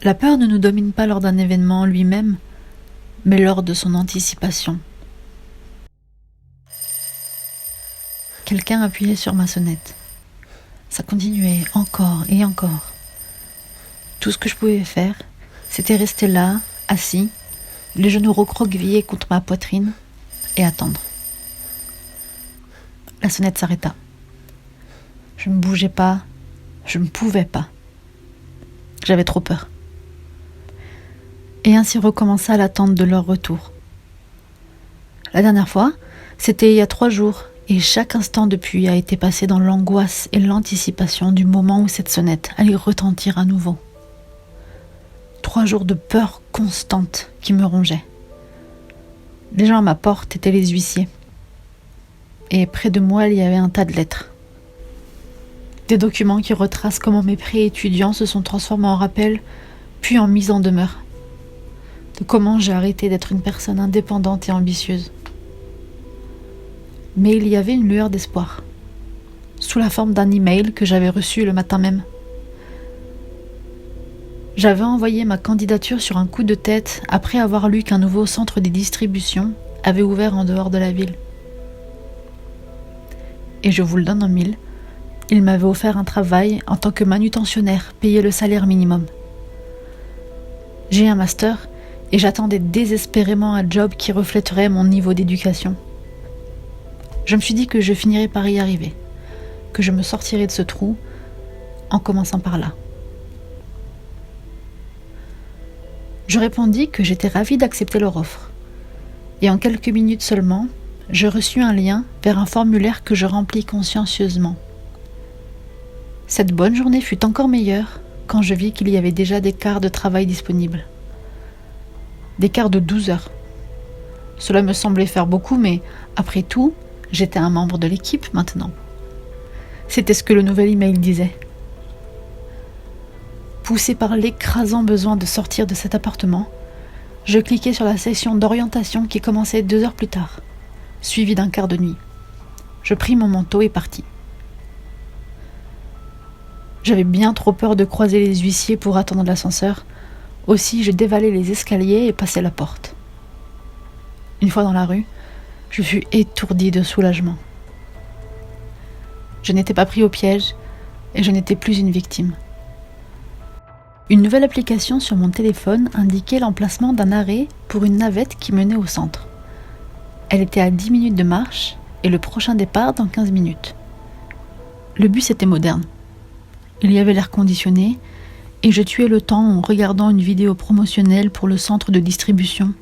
La peur ne nous domine pas lors d'un événement en lui-même, mais lors de son anticipation. Quelqu'un appuyait sur ma sonnette. Ça continuait encore et encore. Tout ce que je pouvais faire, c'était rester là, assis, les genoux recroquevillés contre ma poitrine, et attendre. La sonnette s'arrêta. Je ne bougeais pas, je ne pouvais pas. J'avais trop peur. Et ainsi recommença l'attente de leur retour. La dernière fois, c'était il y a 3 jours, et chaque instant depuis a été passé dans l'angoisse et l'anticipation du moment où cette sonnette allait retentir à nouveau. 3 jours de peur constante qui me rongeaient. Les gens à ma porte étaient les huissiers. Et près de moi, il y avait un tas de lettres. Des documents qui retracent comment mes pré-étudiants se sont transformés en rappel, puis en mise en demeure. De comment j'ai arrêté d'être une personne indépendante et ambitieuse. Mais il y avait une lueur d'espoir, sous la forme d'un email que j'avais reçu le matin même. J'avais envoyé ma candidature sur un coup de tête après avoir lu qu'un nouveau centre de distribution avait ouvert en dehors de la ville. Et je vous le donne en mille, il m'avait offert un travail en tant que manutentionnaire payé le salaire minimum. J'ai un master et j'attendais désespérément un job qui reflèterait mon niveau d'éducation. Je me suis dit que je finirais par y arriver, que je me sortirais de ce trou en commençant par là. Je répondis que j'étais ravie d'accepter leur offre. Et en quelques minutes seulement, je reçus un lien vers un formulaire que je remplis consciencieusement. Cette bonne journée fut encore meilleure quand je vis qu'il y avait déjà des quarts de travail disponibles. Des quarts de 12 heures. Cela me semblait faire beaucoup, mais après tout, j'étais un membre de l'équipe maintenant. C'était ce que le nouvel email disait. Poussé par l'écrasant besoin de sortir de cet appartement, je cliquai sur la session d'orientation qui commençait 2 heures plus tard, suivie d'un quart de nuit. Je pris mon manteau et partis. J'avais bien trop peur de croiser les huissiers pour attendre l'ascenseur, aussi je dévalai les escaliers et passai la porte. Une fois dans la rue, je fus étourdie de soulagement. Je n'étais pas pris au piège et je n'étais plus une victime. Une nouvelle application sur mon téléphone indiquait l'emplacement d'un arrêt pour une navette qui menait au centre. Elle était à 10 minutes de marche et le prochain départ dans 15 minutes. Le bus était moderne. Il y avait l'air conditionné et je tuais le temps en regardant une vidéo promotionnelle pour le centre de distribution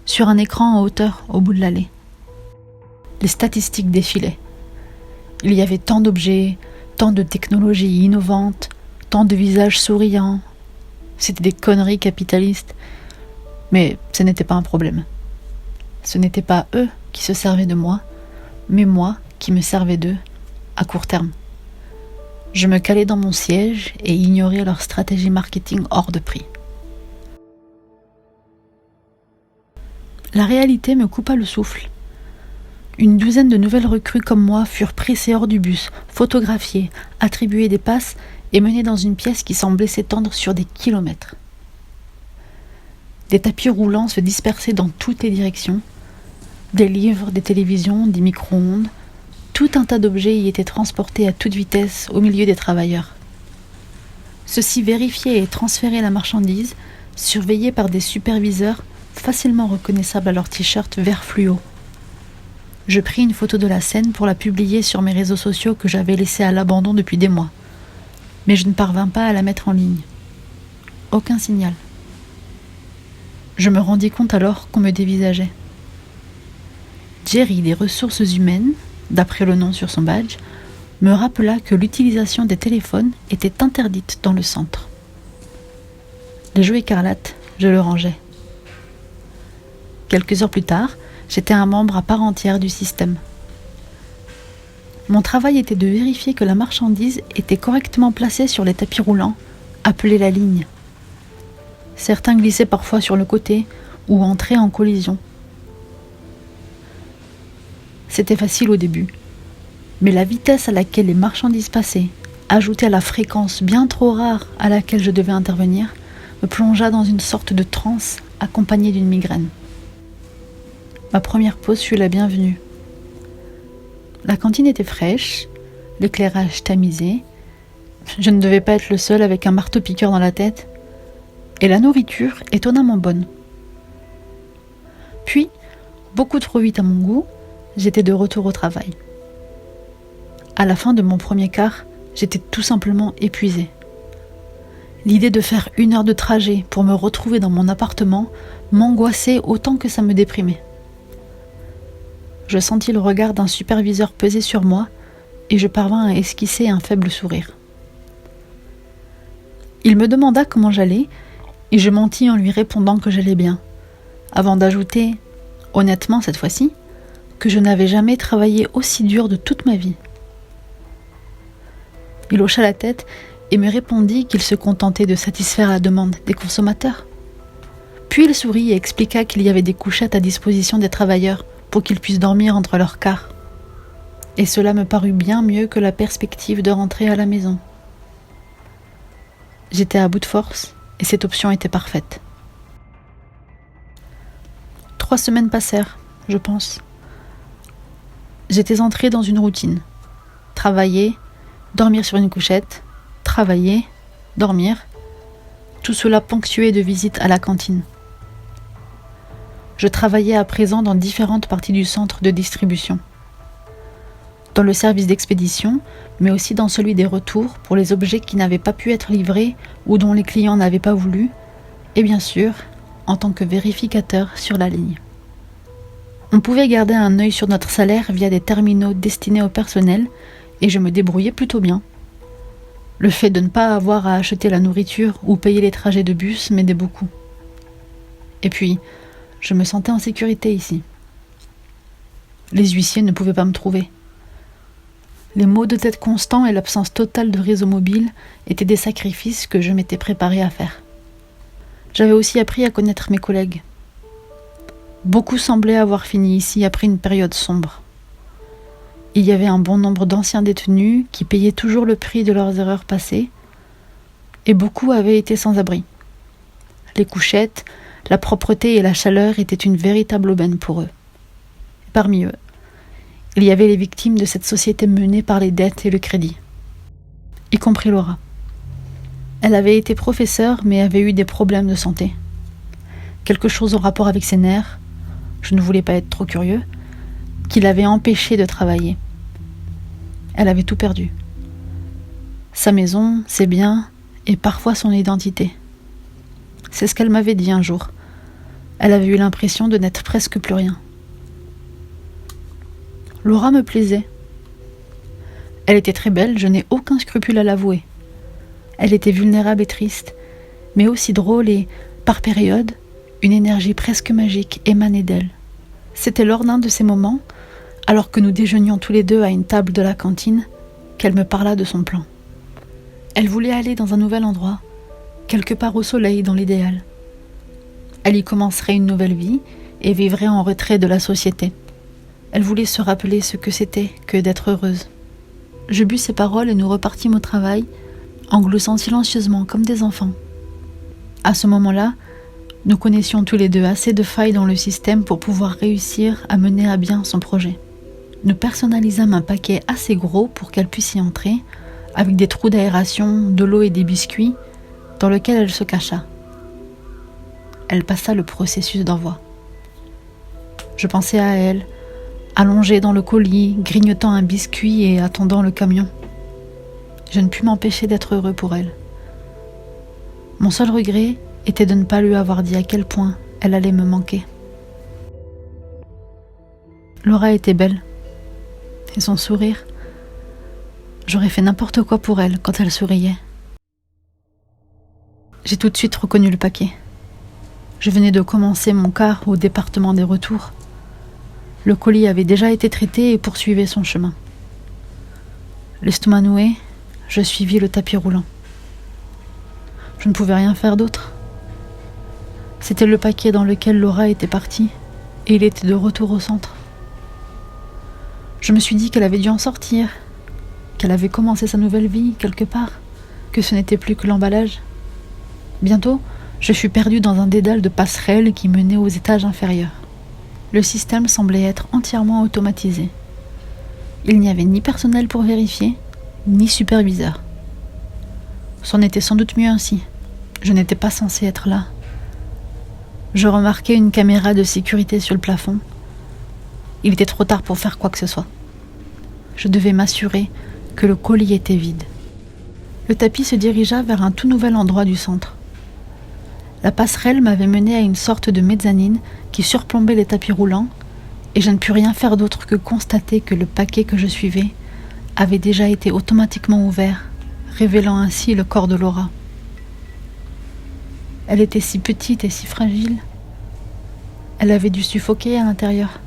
sur un écran en hauteur au bout de l'allée. Les statistiques défilaient. Il y avait tant d'objets, tant de technologies innovantes, tant de visages souriants. C'était des conneries capitalistes, mais ce n'était pas un problème. Ce n'était pas eux qui se servaient de moi, mais moi qui me servais d'eux à court terme. Je me calais dans mon siège et ignorais leur stratégie marketing hors de prix. La réalité me coupa le souffle. Une douzaine de nouvelles recrues comme moi furent pressées hors du bus, photographiées, attribuées des passes et menées dans une pièce qui semblait s'étendre sur des kilomètres. Des tapis roulants se dispersaient dans toutes les directions. Des livres, des télévisions, des micro-ondes. Tout un tas d'objets y étaient transportés à toute vitesse au milieu des travailleurs. Ceux-ci vérifiaient et transféraient la marchandise, surveillés par des superviseurs facilement reconnaissables à leur t-shirt vert fluo. Je pris une photo de la scène pour la publier sur mes réseaux sociaux que j'avais laissés à l'abandon depuis des mois. Mais je ne parvins pas à la mettre en ligne. Aucun signal. Je me rendis compte alors qu'on me dévisageait. Jerry des ressources humaines, d'après le nom sur son badge, me rappela que l'utilisation des téléphones était interdite dans le centre. Les jeux écarlates, je le rangeais. Quelques heures plus tard, j'étais un membre à part entière du système. Mon travail était de vérifier que la marchandise était correctement placée sur les tapis roulants, appelés la ligne. Certains glissaient parfois sur le côté ou entraient en collision. C'était facile au début, mais la vitesse à laquelle les marchandises passaient, ajoutée à la fréquence bien trop rare à laquelle je devais intervenir, me plongea dans une sorte de transe accompagnée d'une migraine. Ma première pause fut la bienvenue. La cantine était fraîche, l'éclairage tamisé, je ne devais pas être le seul avec un marteau-piqueur dans la tête, et la nourriture étonnamment bonne. Puis, beaucoup trop vite à mon goût, j'étais de retour au travail. À la fin de mon premier quart, j'étais tout simplement épuisée. L'idée de faire 1 heure de trajet pour me retrouver dans mon appartement m'angoissait autant que ça me déprimait. Je sentis le regard d'un superviseur peser sur moi et je parvins à esquisser un faible sourire. Il me demanda comment j'allais et je mentis en lui répondant que j'allais bien, avant d'ajouter, honnêtement cette fois-ci, que je n'avais jamais travaillé aussi dur de toute ma vie. Il hocha la tête et me répondit qu'il se contentait de satisfaire la demande des consommateurs. Puis il sourit et expliqua qu'il y avait des couchettes à disposition des travailleurs pour qu'ils puissent dormir entre leurs quarts. Et cela me parut bien mieux que la perspective de rentrer à la maison. J'étais à bout de force et cette option était parfaite. 3 semaines passèrent, je pense. J'étais entrée dans une routine. Travailler, dormir sur une couchette, travailler, dormir, tout cela ponctué de visites à la cantine. Je travaillais à présent dans différentes parties du centre de distribution. Dans le service d'expédition, mais aussi dans celui des retours pour les objets qui n'avaient pas pu être livrés ou dont les clients n'avaient pas voulu, et bien sûr, en tant que vérificateur sur la ligne. On pouvait garder un œil sur notre salaire via des terminaux destinés au personnel, et je me débrouillais plutôt bien. Le fait de ne pas avoir à acheter la nourriture ou payer les trajets de bus m'aidait beaucoup. Et puis, je me sentais en sécurité ici. Les huissiers ne pouvaient pas me trouver. Les maux de tête constants et l'absence totale de réseau mobile étaient des sacrifices que je m'étais préparée à faire. J'avais aussi appris à connaître mes collègues. Beaucoup semblaient avoir fini ici après une période sombre. Il y avait un bon nombre d'anciens détenus qui payaient toujours le prix de leurs erreurs passées, et beaucoup avaient été sans abri. Les couchettes, la propreté et la chaleur étaient une véritable aubaine pour eux. Et parmi eux, il y avait les victimes de cette société menée par les dettes et le crédit, y compris Laura. Elle avait été professeure mais avait eu des problèmes de santé. Quelque chose en rapport avec ses nerfs, je ne voulais pas être trop curieux, qui l'avait empêchée de travailler. Elle avait tout perdu. Sa maison, ses biens et parfois son identité. C'est ce qu'elle m'avait dit un jour. Elle avait eu l'impression de n'être presque plus rien. Laura me plaisait. Elle était très belle, je n'ai aucun scrupule à l'avouer. Elle était vulnérable et triste, mais aussi drôle et, par période, une énergie presque magique émanait d'elle. C'était lors d'un de ces moments, alors que nous déjeunions tous les deux à une table de la cantine, qu'elle me parla de son plan. Elle voulait aller dans un nouvel endroit, quelque part au soleil dans l'idéal. Elle y commencerait une nouvelle vie et vivrait en retrait de la société. Elle voulait se rappeler ce que c'était que d'être heureuse. Je bus ses paroles et nous repartîmes au travail, en gloussant silencieusement comme des enfants. À ce moment-là, nous connaissions tous les deux assez de failles dans le système pour pouvoir réussir à mener à bien son projet. Nous personnalisâmes un paquet assez gros pour qu'elle puisse y entrer, avec des trous d'aération, de l'eau et des biscuits, dans lequel elle se cacha. Elle passa le processus d'envoi. Je pensais à elle, allongée dans le colis, grignotant un biscuit et attendant le camion. Je ne pus m'empêcher d'être heureux pour elle. Mon seul regret était de ne pas lui avoir dit à quel point elle allait me manquer. Laura était belle. Et son sourire, j'aurais fait n'importe quoi pour elle quand elle souriait. J'ai tout de suite reconnu le paquet. Je venais de commencer mon quart au département des retours. Le colis avait déjà été traité et poursuivait son chemin. L'estomac noué, je suivis le tapis roulant. Je ne pouvais rien faire d'autre. C'était le paquet dans lequel Laura était partie, et il était de retour au centre. Je me suis dit qu'elle avait dû en sortir, qu'elle avait commencé sa nouvelle vie quelque part, que ce n'était plus que l'emballage. Bientôt, Je fus perdue dans un dédale de passerelles qui menaient aux étages inférieurs. Le système semblait être entièrement automatisé. Il n'y avait ni personnel pour vérifier, ni superviseur. C'en était sans doute mieux ainsi. Je n'étais pas censée être là. Je remarquai une caméra de sécurité sur le plafond. Il était trop tard pour faire quoi que ce soit. Je devais m'assurer que le colis était vide. Le tapis se dirigea vers un tout nouvel endroit du centre. La passerelle m'avait mené à une sorte de mezzanine qui surplombait les tapis roulants, et je ne pus rien faire d'autre que constater que le paquet que je suivais avait déjà été automatiquement ouvert, révélant ainsi le corps de Laura. Elle était si petite et si fragile. Elle avait dû suffoquer à l'intérieur.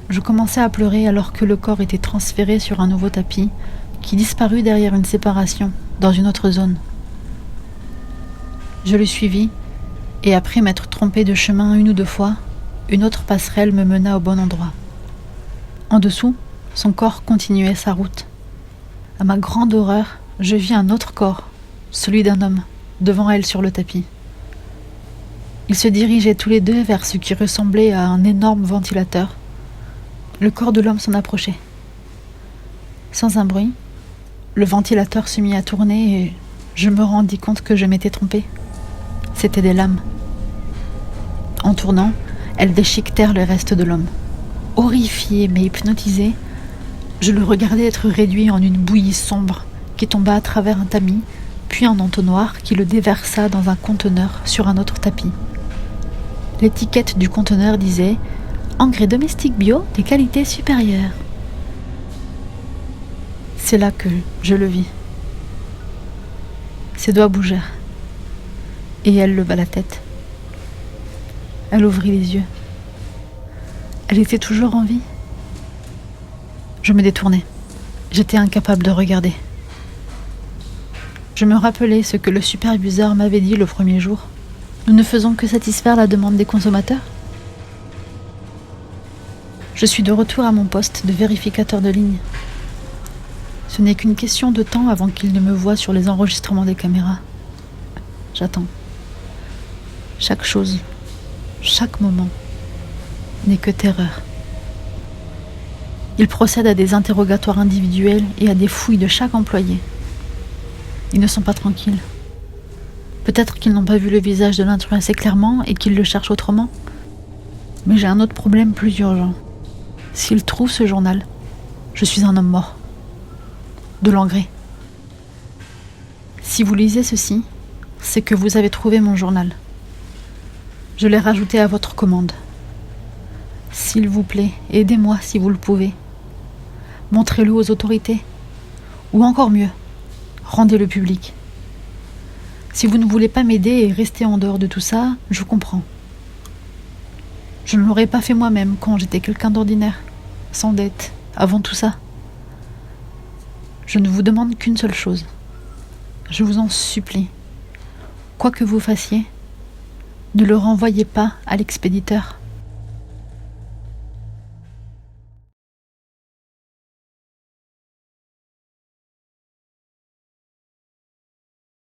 Je commençais à pleurer alors que le corps était transféré sur un nouveau tapis qui disparut derrière une séparation, dans une autre zone. Je le suivis, et après m'être trompée de chemin une ou deux fois, une autre passerelle me mena au bon endroit. En dessous, son corps continuait sa route. À ma grande horreur, je vis un autre corps, celui d'un homme, devant elle sur le tapis. Ils se dirigeaient tous les deux vers ce qui ressemblait à un énorme ventilateur. Le corps de l'homme s'en approchait. Sans un bruit, le ventilateur se mit à tourner et je me rendis compte que je m'étais trompée. C'étaient des lames. En tournant, elles déchiquetèrent le reste de l'homme. Horrifiée mais hypnotisée, je le regardais être réduit en une bouillie sombre qui tomba à travers un tamis, puis un entonnoir qui le déversa dans un conteneur sur un autre tapis. L'étiquette du conteneur disait « Engrais domestique bio des qualités supérieures ». C'est là que je le vis. Ses doigts bougèrent, et elle leva la tête. Elle ouvrit les yeux. Elle était toujours en vie. Je me détournai. J'étais incapable de regarder. Je me rappelais ce que le superviseur m'avait dit le premier jour. Nous ne faisons que satisfaire la demande des consommateurs. Je suis de retour à mon poste de vérificateur de ligne. Ce n'est qu'une question de temps avant qu'il ne me voie sur les enregistrements des caméras. J'attends. Chaque chose, chaque moment, n'est que terreur. Il procède à des interrogatoires individuels et à des fouilles de chaque employé. Ils ne sont pas tranquilles. Peut-être qu'ils n'ont pas vu le visage de l'intrus assez clairement et qu'ils le cherchent autrement. Mais j'ai un autre problème plus urgent. S'ils trouvent ce journal, je suis un homme mort. De l'engrais. Si vous lisez ceci, c'est que vous avez trouvé mon journal. Je l'ai rajouté à votre commande. S'il vous plaît, aidez-moi si vous le pouvez. Montrez-le aux autorités. Ou encore mieux, rendez-le public. Si vous ne voulez pas m'aider et rester en dehors de tout ça, je comprends. Je ne l'aurais pas fait moi-même quand j'étais quelqu'un d'ordinaire, sans dette, avant tout ça. Je ne vous demande qu'une seule chose. Je vous en supplie. Quoi que vous fassiez, ne le renvoyez pas à l'expéditeur.